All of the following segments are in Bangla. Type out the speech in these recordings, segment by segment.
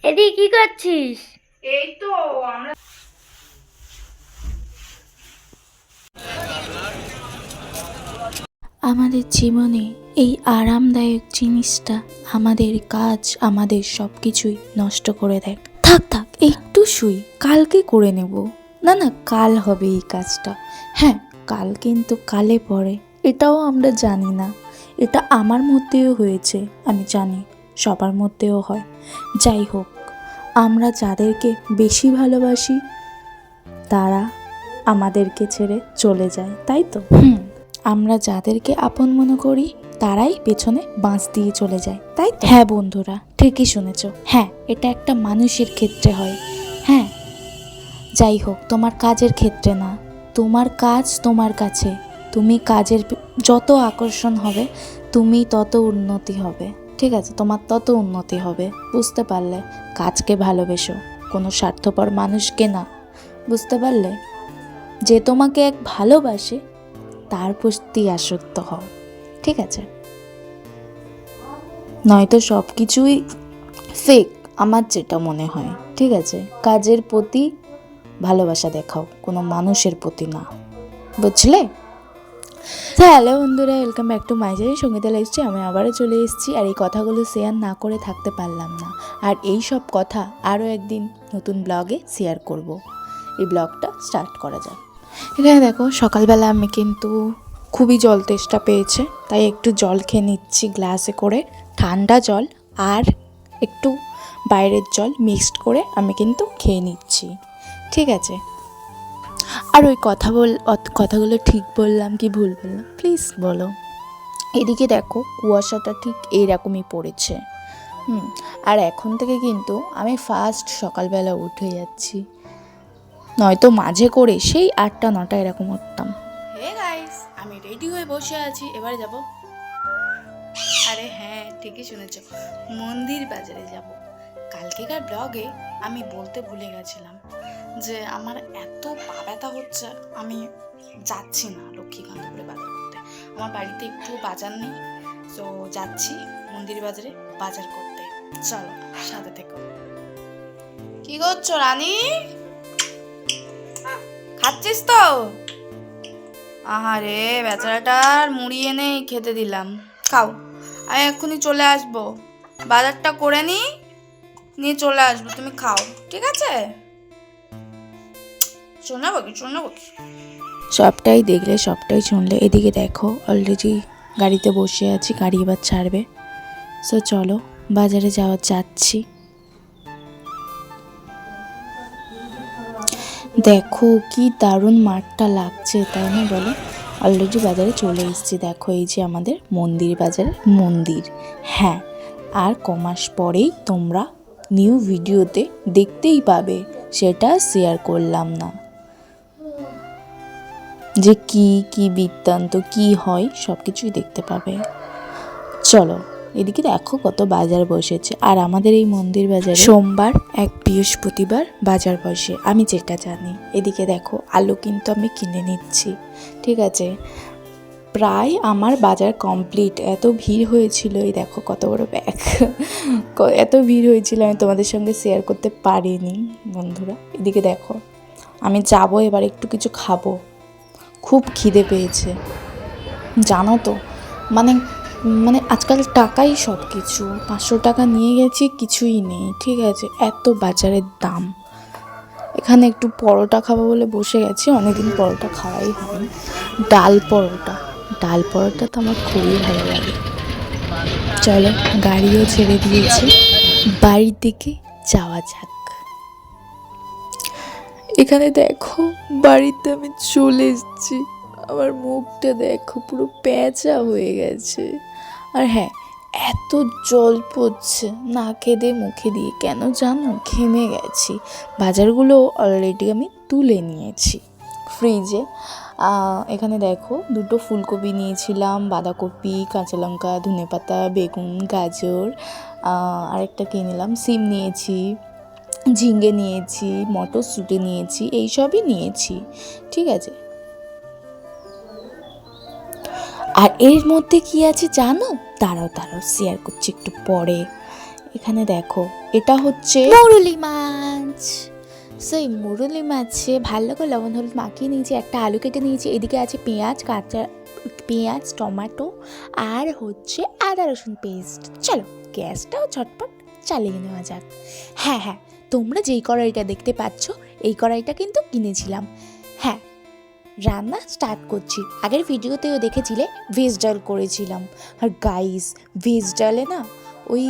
এদি কি করছিস? এই তো আমরা আমাদের জীবনে এই আরামদায়ক জিনিসটা আমাদের কাজ, আমাদের সব কিছুই নষ্ট করে দেয়। থাক থাক, একটু শুই, কালকে করে নেব। না না, কাল হবে এই কাজটা। হ্যাঁ, কাল কিন্তু কালে পড়ে, এটাও আমরা জানি না। এটা আমার মধ্যেও হয়েছে, আমি জানি সবার মধ্যেও হয়। যাই হোক, আমরা যাদেরকে বেশি ভালোবাসি তারা আমাদেরকে ছেড়ে চলে যায়, তাই তো? আমরা যাদেরকে আপন মনে করি তারাই পেছনে বাঁশ দিয়ে চলে যায়, তাই তো? হ্যাঁ বন্ধুরা, ঠিকই শুনেছ। হ্যাঁ, এটা একটা মানুষের ক্ষেত্রে হয়। হ্যাঁ, যাই হোক, তোমার কাজের ক্ষেত্রে না। তোমার কাজ তোমার কাছে, তুমি কাজের যত আকর্ষণ হবে তুমি তত উন্নতি হবে, ঠিক আছে? তোমার তত উন্নতি হবে, বুঝতে পারলে? কাজকে ভালোবেসো, কোনো স্বার্থপর মানুষকে না, বুঝতে পারলে? যে তোমাকে এক ভালোবাসে তার প্রতি আসক্ত হও, ঠিক আছে? নয়তো সব কিছুই ফেক, আমার যেটা মনে হয়, ঠিক আছে? কাজের প্রতি ভালোবাসা দেখাও, কোনো মানুষের প্রতি না, বুঝলে? হ্যালো বন্ধুরা, welcome back to my channel Sangeeta lifestyle. আমি আবারও চলে এসেছি, আর এই কথাগুলো শেয়ার না করে থাকতে পারলাম না। আর এই সব কথা আরও একদিন নতুন ব্লগে শেয়ার করব। এই ব্লগটা স্টার্ট করা যাক। এখানে দেখো, সকালবেলা আমি কিন্তু খুবই জল তেষ্টা পেয়েছে, তাই একটু জল খেয়ে নিচ্ছি গ্লাসে করে। ঠান্ডা জল আর একটু বাইরের জল মিক্সড করে আমি কিন্তু খেয়ে নিচ্ছি, ঠিক আছে? আর ওই কথাগুলো ঠিক বললাম কি ভুল বললাম প্লিজ বলো। এদিকে দেখো, কুয়াশাটা ঠিক এইরকমই পড়েছে। আর এখন থেকে কিন্তু আমি ফার্স্ট সকালবেলা উঠে যাচ্ছি, নয়তো মাঝে করে সেই 8টা 9টা এরকম উঠতাম। হে গাইস, আমি রেডি হয়ে বসে আছি, এবারে যাব। আরে হ্যাঁ, ঠিকই শুনেছ, মন্দির বাজারে যাব। কালকেকার ব্লগে আমি বলতে ভুলে গেছিলাম যে আমার এত পা ব্যথা হচ্ছে, আমি যাচ্ছি না লক্ষ্মীকান্তপুরে বাজার করতে। আমার বাড়িতে একটু বাজার নেই, তো যাচ্ছি মন্দির বাজারে বাজার করতে। চলো সাথে থেকো। কি করছো রানী? খাচ্ছিস তো? আহারে, বেচারাটার মুড়ি এনে খেতে দিলাম, খাও। আমি এক্ষুনি চলে আসবো, বাজারটা করে নিয়ে চলে আসবো, তুমি খাও, ঠিক আছে? শোনাবো কি? সবটাই দেখলে, সবটাই শুনলে। এদিকে দেখো, অলরেডি গাড়িতে বসে আছি, গাড়ি এবার ছাড়বে। সো চলো বাজারে যাচ্ছি। দেখো কি দারুণ মাঠটা লাগছে, তাই না বলো? অলরেডি বাজারে চলে এসেছি। দেখো, এই যে আমাদের মন্দির বাজারের মন্দির। হ্যাঁ, আর কমাস পরেই তোমরা নিউ ভিডিওতে দেখতেই পাবে, সেটা শেয়ার করলাম না, যে কি বৃত্তান্ত কি হয় সব কিছুই দেখতে পাবে। চলো, এদিকে দেখো কত বাজার বসেছে। আর আমাদের এই মন্দির বাজারে সোমবার এক বৃহস্পতিবার বাজার বসে, আমি যেটা জানি। এদিকে দেখো, আলু কিন্তু আমি কিনে নিচ্ছি, ঠিক আছে? প্রায় আমার বাজার কমপ্লিট। এত ভিড় হয়েছিল, এই দেখো কত বড় ব্যাগ, এত ভিড় হয়েছিল আমি তোমাদের সঙ্গে শেয়ার করতে পারিনি বন্ধুরা। এদিকে দেখো, আমি যাবো এবার, একটু কিছু খাবো, খুব খিদে পেয়েছে জানো তো। মানে মানে আজকাল টাকাই সব কিছু। 500 টাকা নিয়ে গেছি, কিছুই নেই, ঠিক আছে? এত বাজারের দাম। এখানে একটু পরোটা খাবো বলে বসে গেছি, অনেকদিন পরোটা খাওয়াই হয়নি। ডাল পরোটা তো আমার খুবই ভালো লাগে। চলো, গাড়িও ছেড়ে দিয়েছে, বাড়ির দিকে যাওয়া যাক। এখানে দেখো, বাড়িতে আমি চলে এসেছি। আমার মুখটা দেখো, পুরো প্যাঁচা হয়ে গেছে। আর হ্যাঁ, এত জল পড়ছে নাকে দিয়ে মুখে দিয়ে, কেন জানো? ঘেমে গেছি। বাজারগুলো অলরেডি আমি তুলে নিয়েছি ফ্রিজে। এখানে দেখো, 2টো ফুলকপি নিয়েছিলাম, বাঁধাকপি, কাঁচা লঙ্কা, ধনেপাতা, বেগুন, গাজর, আরেকটা কিনে নিলাম, সিম নিয়েছি, ঝিঙে নিয়েছি, মটরশুঁটি নিয়েছি, এইসবই নিয়েছি, ঠিক আছে? আর এর মধ্যে কি আছে জানো? দাঁড়াও শেয়ার করছি একটু পরে। এখানে দেখো এটা হচ্ছে মুরুলি মাছ। সেই মুরুলি মাছে ভালো করে লবণ হলুদ মাখিয়ে নিয়েছি, একটা আলু কেটে নিয়েছি, এদিকে আছে পেঁয়াজ, কাঁচা পেঁয়াজ, টমেটো আর হচ্ছে আদা রসুন পেস্ট। চলো গ্যাসটাও ঝটপট চালিয়ে নেওয়া যাক। হ্যাঁ হ্যাঁ, তোমরা যেই কড়াইটা দেখতে পাচ্ছ এই কড়াইটা কিন্তু কিনেছিলাম। হ্যাঁ, রান্না স্টার্ট করছি। আগের ভিডিওতেও দেখেছিলে ভেজ ডাল করেছিলাম, আর গাইস ভেজ ডালে না ওই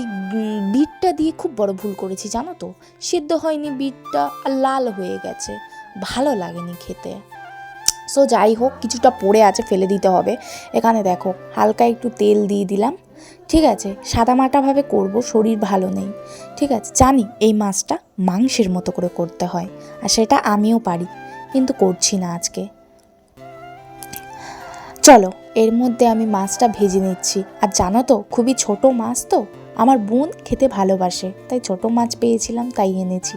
বিটটা দিয়ে খুব বড় ভুল করেছি জানো তো, সিদ্ধ হয়নি বিটটা আর লাল হয়ে গেছে, ভালো লাগেনি খেতে। সো যাই হোক, কিছুটা পড়ে আছে, ফেলে দিতে হবে। এখানে দেখো হালকা একটু তেল দিয়ে দিলাম, ঠিক আছে। সাদামাটাভাবে করব, শরীর ভালো নেই, ঠিক আছে। জানি এই মাছটা মাংসের মতো করে করতে হয়, আর সেটা আমিও পারি, কিন্তু করছি না আজকে। চলো এর মধ্যে আমি মাছটা ভেজে নিচ্ছি। আর জানো তো খুবই ছোট মাছ তো, আমার বোন খেতে ভালোবাসে, তাই ছোট মাছ পেয়েছিলাম তাই এনেছি।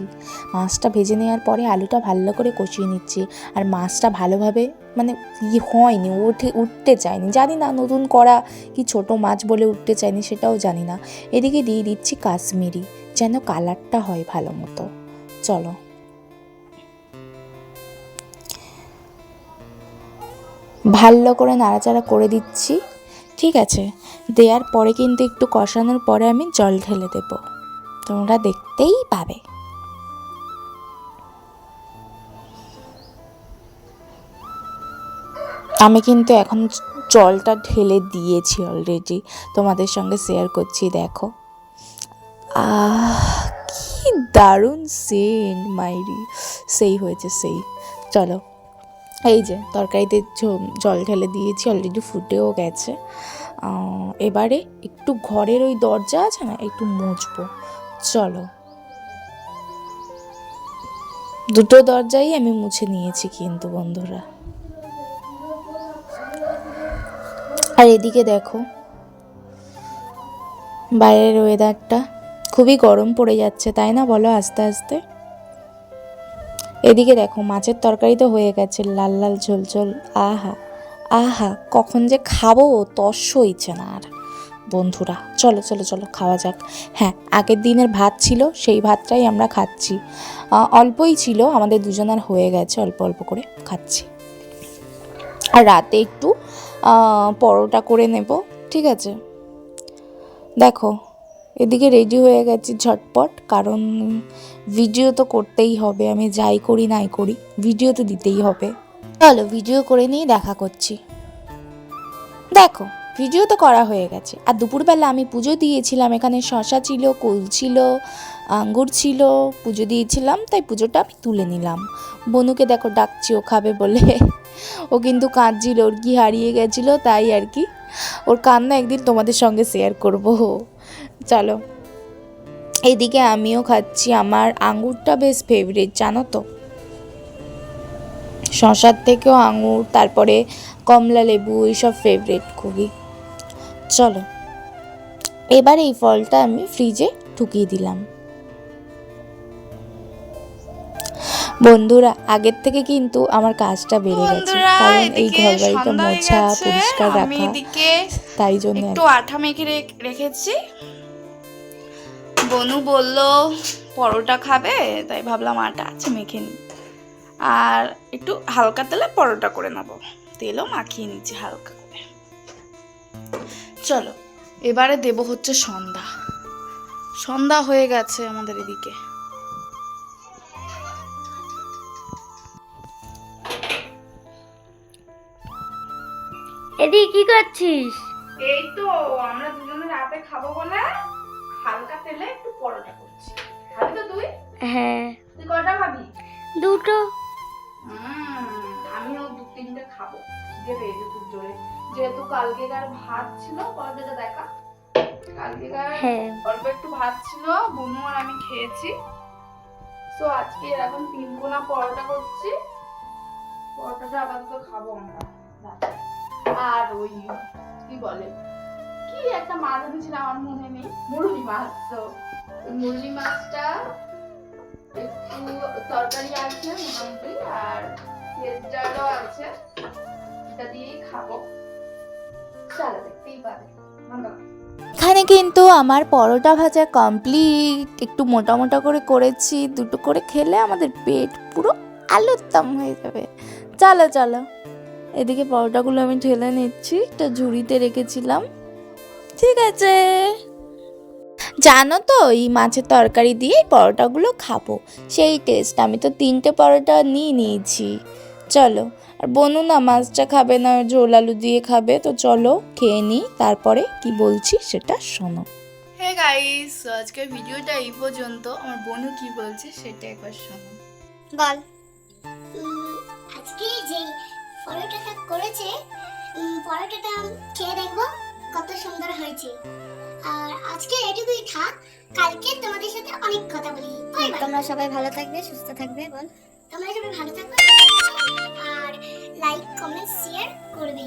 মাছটা ভেজে নেওয়ার পরে আলুটা ভালো করে কষিয়ে নিচ্ছি। আর মাছটা ভালোভাবে মানে হয়নি, উঠতে চায়নি, জানি না নতুন করা কি ছোট মাছ বলে উঠতে চায়নি সেটাও জানি না। এদিকে দিয়ে দিচ্ছি কাশ্মীরি, যেন কালারটা হয় ভালো মতো। চলো ভালো করে নাড়াচাড়া করে দিচ্ছি, ঠিক আছে। দেওয়ার পরে কিন্তু একটু কষানোর পরে আমি জল ঢেলে দেব, তোমরা দেখতেই পাবে। আমি কিন্তু এখন জলটা ঢেলে দিয়েছি অলরেডি, তোমাদের সঙ্গে শেয়ার করছি। দেখো কি দারুণ সেন্ট মাইরি, সেই হয়েছে সেই। চলো এই যে তরকারিতে জল ঢেলে দিয়েছি, অলরেডি ফুটেও গেছে। এবারে একটু ঘরের ওই দরজা আছে না, একটু মুছবো। চলো দুটো দরজাই আমি মুছে নিয়েছি কিন্তু বন্ধুরা। আর এদিকে দেখো বাইরের ওয়েদারটা খুবই গরম পড়ে যাচ্ছে, তাই না বলো আস্তে আস্তে। এদিকে দেখো মাছের তরকারি তো হয়ে গেছে, লাল লাল ঝোল ঝোল, আহা আহা, কখন যে খাবো তস হইছে না আর বন্ধুরা। চলো চলো চলো খাওয়া যাক। হ্যাঁ, আগের দিনের ভাত ছিল, সেই ভাতটাই আমরা খাচ্ছি। অল্পই ছিল, আমাদের দুজনের হয়ে গেছে, অল্প অল্প করে খাচ্ছি। আর রাতে একটু পরোটা করে নেব, ঠিক আছে। দেখো এদিকে রেডি হয়ে গেছি ঝটপট, কারণ ভিডিও তো করতেই হবে, আমি যাই করি নাই করি ভিডিও তো দিতেই হবে। চলো ভিডিও করে নিয়ে দেখা করছি। দেখো ভিডিও তো করা হয়ে গেছে। আর দুপুরবেলা আমি পুজো দিয়েছিলাম, এখানে শশা ছিল, কুল ছিল, আঙ্গুর ছিল, পুজো দিয়েছিলাম, তাই পুজোটা আমি তুলে নিলাম। বনুকে দেখো ডাকছি ও খাবে বলে, ও কিন্তু কাঁদছিল, ওর কি হারিয়ে গেছিলো তাই আর কি। ওর কান্না একদিন তোমাদের সঙ্গে শেয়ার করব। চলো এদিকে আমিও খাচ্ছি, আমার আঙ্গুরটা বেশ ফেভারিট জানো তো, শশার থেকেও আঙুর, তারপরে কমলা লেবু, এইসব ফেভারিট খুবই। চলো এবার এই ফলটা আমি ফ্রিজে ঢুকিয়ে দিলাম। বন্ধুরা আগের থেকে কিন্তু আমার কাজটা বেড়ে গেছে, কারণ এই ঘর বাড়িটা মোছা পরিষ্কার রাখা, তাই জন্য একটু আঠা মেখে রেখেছি। বনু বলল পরোটা খাবে, তাই ভাবলাম আটা আছে মেখে নিই, আর একটু হালকা তেলে পরোটা করে নেবো, তেলও মাখিয়ে নিচ্ছি হালকা করে। চলো এবারে দেব হচ্ছে সন্ধ্যা। সন্ধ্যা হয়ে গেছে আমাদের এদিকে। এদিকে কি করছিস? এই তো আমরা দুজনে রাতে খাবো বলে হালকা তেলে একটু পরোটা করছি। খাবি তো তুই? হ্যাঁ। তুই কটা খাবি? দুটো। আমিও 2-3টে খাবো, খিদে পেয়েছে খুব জোরে। যেহেতু কালকেকার ভাত ছিল, পরোটাটা দেখা, কালকেকার অল্প একটু ভাত ছিল, বনু আর আমি খেয়েছি। তো আজকে এরকম 3 কোনা পরোটা করছি, পরোটাটা আপাতত খাবো আমরা। আর ওই কি বলে, কি একটা মাছ এনেছিলাম আমার মনে নেই, মুরলি মাছ। তো মুরলি মাছটা একটু তরকারি আছে মোটামুটি, আর ভেজ ডালও আছে, এটা দিয়েই খাবো। চলো দেখতেই পাবে। এখানে কিন্তু আমার পরোটা ভাজা কমপ্লিট। একটু মোটা মোটা করে করেছি, দুটো করে খেলে আমাদের পেট পুরো আলুর দম হয়ে যাবে। চলো চলো, এদিকে পরোটাগুলো আমি ঢেলে নিচ্ছি, একটা ঝুড়িতে রেখেছিলাম। ঠিক আছে, জানো তো এই মাছের তরকারি দিয়ে পরোটাগুলো খাবো, সেই টেস্ট। আমি তো 3টে পরোটা নিয়েছি। চলো, আর বনু না মাছটা খাবে না, ঝোল আলু দিয়ে খাবে। তো চলো খেয়ে নিই, তারপরে কি বলছি সেটা শোনো। হে গাইস, আজকের ভিডিওটা এই পর্যন্ত। আমার বনু কি বলছে সেটা একবার শোনো। বল। আজকে যে পরোটাটা করেছে, পরোটাটা খেয়ে দেখবো কত সুন্দর হয়েছে। আর আজকে এটুকুই থাক, কালকে তোমাদের সাথে অনেক কথা বলি। তোমরা সবাই ভালো থাকবে, সুস্থ থাকবে। বল, তোমরা সবাই ভালো থাকবে আর লাইক কমেন্ট শেয়ার করবে।